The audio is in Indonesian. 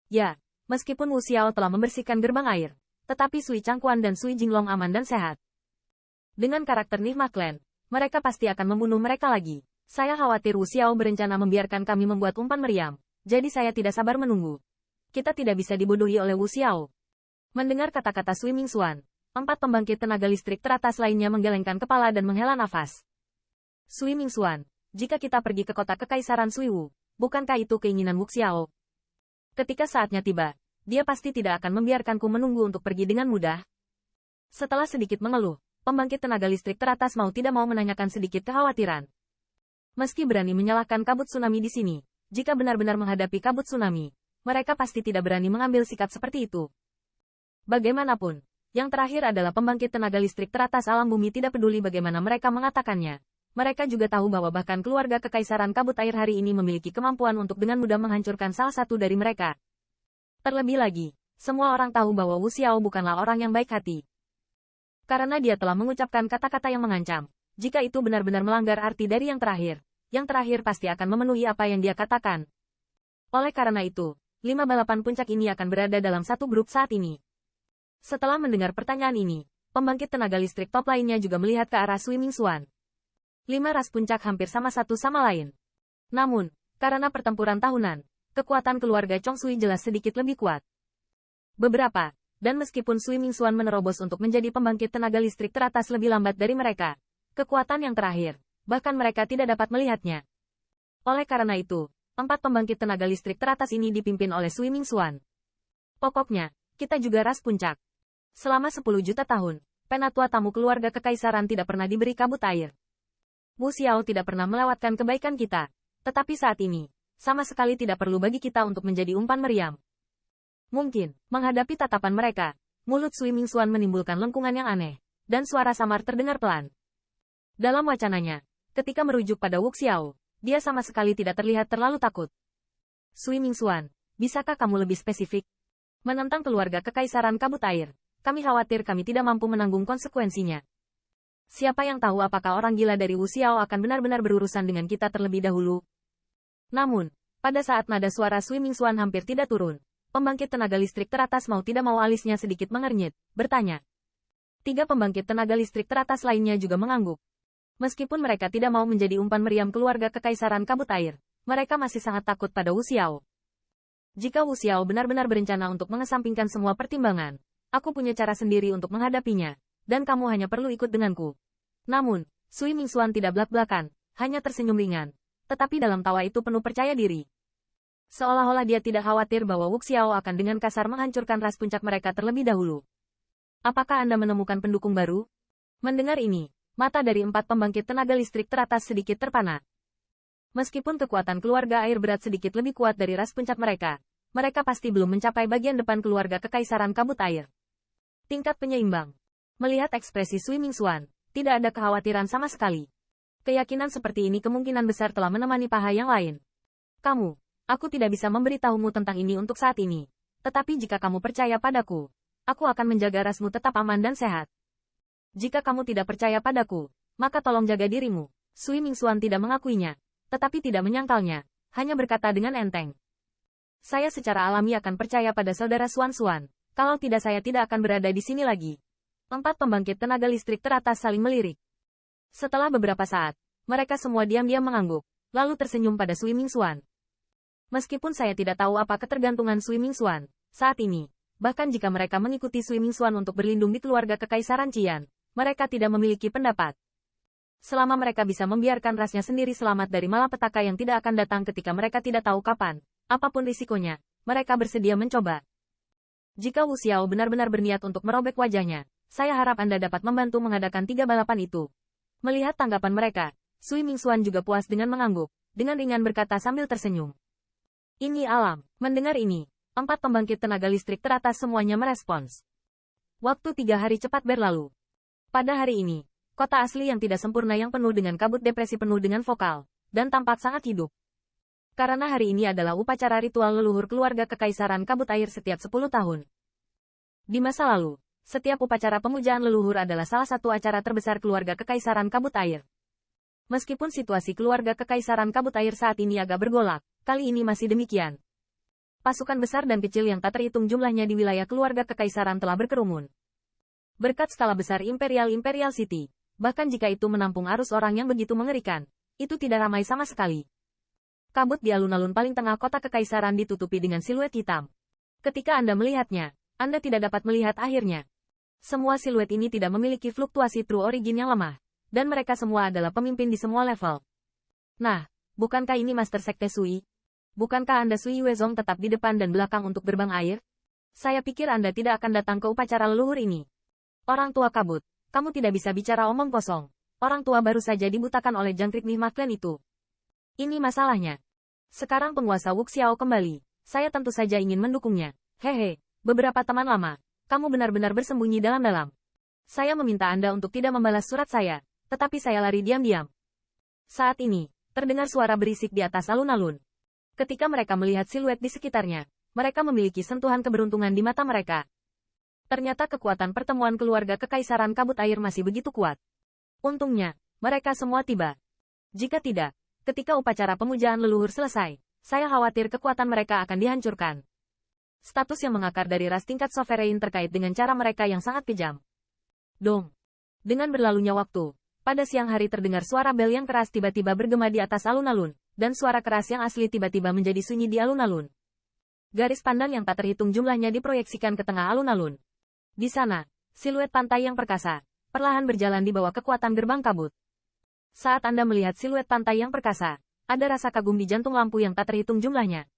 Ya, meskipun Wu Xiao telah membersihkan gerbang air, tetapi Sui Changquan dan Sui Jinglong aman dan sehat. Dengan karakter Nihma Clan, mereka pasti akan membunuh mereka lagi. Saya khawatir Wu Xiao berencana membiarkan kami membuat umpan meriam, jadi saya tidak sabar menunggu. Kita tidak bisa dibodohi oleh Wu Xiao. Mendengar kata-kata Sui Mingxuan, 4 pembangkit tenaga listrik teratas lainnya menggelengkan kepala dan menghela nafas. Sui Mingxuan, jika kita pergi ke kota Kekaisaran Suiwu, bukankah itu keinginan Wu Xiao? Ketika saatnya tiba, dia pasti tidak akan membiarkanku menunggu untuk pergi dengan mudah. Setelah sedikit mengeluh, pembangkit tenaga listrik teratas mau tidak mau menanyakan sedikit kekhawatiran. Meski berani menyalahkan kabut tsunami di sini, jika benar-benar menghadapi kabut tsunami, mereka pasti tidak berani mengambil sikap seperti itu. Bagaimanapun, yang terakhir adalah pembangkit tenaga listrik teratas alam bumi tidak peduli bagaimana mereka mengatakannya. Mereka juga tahu bahwa bahkan keluarga Kekaisaran Kabut Air hari ini memiliki kemampuan untuk dengan mudah menghancurkan salah satu dari mereka. Terlebih lagi, semua orang tahu bahwa Wu Xiao bukanlah orang yang baik hati. Karena dia telah mengucapkan kata-kata yang mengancam, jika itu benar-benar melanggar arti dari yang terakhir pasti akan memenuhi apa yang dia katakan. Oleh karena itu, 5 balapan puncak ini akan berada dalam satu grup saat ini. Setelah mendengar pertanyaan ini, pembangkit tenaga listrik top lainnya juga melihat ke arah Sui Mingxuan. 5 ras puncak hampir sama satu sama lain. Namun, karena pertempuran tahunan, kekuatan keluarga Chong Sui jelas sedikit lebih kuat. Dan meskipun Sui Mingxuan menerobos untuk menjadi pembangkit tenaga listrik teratas lebih lambat dari mereka, kekuatan yang terakhir, bahkan mereka tidak dapat melihatnya. Oleh karena itu, 4 pembangkit tenaga listrik teratas ini dipimpin oleh Sui Mingxuan. Pokoknya, kita juga ras puncak. Selama 10 juta tahun, penatua tamu keluarga kekaisaran tidak pernah diberi kabut air. Wu Xiao tidak pernah melewatkan kebaikan kita, tetapi saat ini, sama sekali tidak perlu bagi kita untuk menjadi umpan meriam. Mungkin, menghadapi tatapan mereka, mulut Sui Mingxuan menimbulkan lengkungan yang aneh, dan suara samar terdengar pelan. Dalam wacananya, ketika merujuk pada Wu Xiao, dia sama sekali tidak terlihat terlalu takut. Sui Mingxuan, bisakah kamu lebih spesifik? Menentang keluarga Kekaisaran Kabut Air, kami khawatir kami tidak mampu menanggung konsekuensinya. Siapa yang tahu apakah orang gila dari Wu Xiao akan benar-benar berurusan dengan kita terlebih dahulu. Namun, pada saat nada suara Sui Mingxuan hampir tidak turun, pembangkit tenaga listrik teratas mau tidak mau alisnya sedikit mengernyit, bertanya. 3 pembangkit tenaga listrik teratas lainnya juga mengangguk. Meskipun mereka tidak mau menjadi umpan meriam keluarga Kekaisaran Kabut Air, mereka masih sangat takut pada Wu Xiao. Jika Wu Xiao benar-benar berencana untuk mengesampingkan semua pertimbangan, aku punya cara sendiri untuk menghadapinya. Dan kamu hanya perlu ikut denganku. Namun, Sui Mingxuan tidak blak-blakan, hanya tersenyum ringan. Tetapi dalam tawa itu penuh percaya diri. Seolah-olah dia tidak khawatir bahwa Wu Xiao akan dengan kasar menghancurkan ras puncak mereka terlebih dahulu. Apakah Anda menemukan pendukung baru? Mendengar ini, mata dari 4 pembangkit tenaga listrik teratas sedikit terpana. Meskipun kekuatan keluarga air berat sedikit lebih kuat dari ras puncak mereka, mereka pasti belum mencapai bagian depan keluarga Kekaisaran Kabut Air. Tingkat penyeimbang. Melihat ekspresi Sui Mingxuan, tidak ada kekhawatiran sama sekali. Keyakinan seperti ini kemungkinan besar telah menemani paha yang lain. Aku tidak bisa memberitahumu tentang ini untuk saat ini. Tetapi jika kamu percaya padaku, aku akan menjaga rasmu tetap aman dan sehat. Jika kamu tidak percaya padaku, maka tolong jaga dirimu. Sui Mingxuan tidak mengakuinya, tetapi tidak menyangkalnya, hanya berkata dengan enteng. Saya secara alami akan percaya pada saudara Xuan, kalau tidak saya tidak akan berada di sini lagi. 4 pembangkit tenaga listrik teratas saling melirik. Setelah beberapa saat, mereka semua diam-diam mengangguk, lalu tersenyum pada Sui Mingxuan. Meskipun saya tidak tahu apa ketergantungan Sui Mingxuan saat ini, bahkan jika mereka mengikuti Sui Mingxuan untuk berlindung di keluarga Kekaisaran Qian, mereka tidak memiliki pendapat. Selama mereka bisa membiarkan rasnya sendiri selamat dari malapetaka yang tidak akan datang ketika mereka tidak tahu kapan, apapun risikonya, mereka bersedia mencoba. Jika Wu Xiao benar-benar berniat untuk merobek wajahnya, saya harap Anda dapat membantu mengadakan 3 balapan itu. Melihat tanggapan mereka, Sui Mingxuan juga puas dengan mengangguk, dengan ringan berkata sambil tersenyum. Ini alam. Mendengar ini, 4 pembangkit tenaga listrik teratas semuanya merespons. Waktu 3 hari cepat berlalu. Pada hari ini, kota asli yang tidak sempurna yang penuh dengan kabut depresi penuh dengan vokal, dan tampak sangat hidup. Karena hari ini adalah upacara ritual leluhur keluarga Kekaisaran Kabut Air setiap 10 tahun. Di masa lalu, setiap upacara pemujaan leluhur adalah salah satu acara terbesar keluarga Kekaisaran Kabut Air. Meskipun situasi keluarga Kekaisaran Kabut Air saat ini agak bergolak, kali ini masih demikian. Pasukan besar dan kecil yang tak terhitung jumlahnya di wilayah keluarga kekaisaran telah berkerumun. Berkat skala besar Imperial City, bahkan jika itu menampung arus orang yang begitu mengerikan, itu tidak ramai sama sekali. Kabut di alun-alun paling tengah kota kekaisaran ditutupi dengan siluet hitam. Ketika Anda melihatnya, Anda tidak dapat melihat akhirnya. Semua siluet ini tidak memiliki fluktuasi true origin yang lemah, dan mereka semua adalah pemimpin di semua level. Nah, bukankah ini Master Sekte Sui? Bukankah Anda Sui Wezong tetap di depan dan belakang untuk gerbang air? Saya pikir Anda tidak akan datang ke upacara leluhur ini. Orang tua kabut, kamu tidak bisa bicara omong kosong. Orang tua baru saja dibutakan oleh jangkrik Nihma Clan itu. Ini masalahnya. Sekarang penguasa Wuxiao kembali. Saya tentu saja ingin mendukungnya. Hehe, beberapa teman lama. Kamu benar-benar bersembunyi dalam-dalam. Saya meminta Anda untuk tidak membalas surat saya, tetapi saya lari diam-diam. Saat ini, terdengar suara berisik di atas alun-alun. Ketika mereka melihat siluet di sekitarnya, mereka memiliki sentuhan keberuntungan di mata mereka. Ternyata kekuatan pertemuan keluarga kekaisaran kabut air masih begitu kuat. Untungnya, mereka semua tiba. Jika tidak, ketika upacara pemujaan leluhur selesai, saya khawatir kekuatan mereka akan dihancurkan. Status yang mengakar dari ras tingkat sovereign terkait dengan cara mereka yang sangat kejam. Dong. Dengan berlalunya waktu, pada siang hari terdengar suara bel yang keras tiba-tiba bergema di atas alun-alun, dan suara keras yang asli tiba-tiba menjadi sunyi di alun-alun. Garis pandang yang tak terhitung jumlahnya diproyeksikan ke tengah alun-alun. Di sana, siluet pantai yang perkasa, perlahan berjalan di bawah kekuatan gerbang kabut. Saat Anda melihat siluet pantai yang perkasa, ada rasa kagum di jantung lampu yang tak terhitung jumlahnya.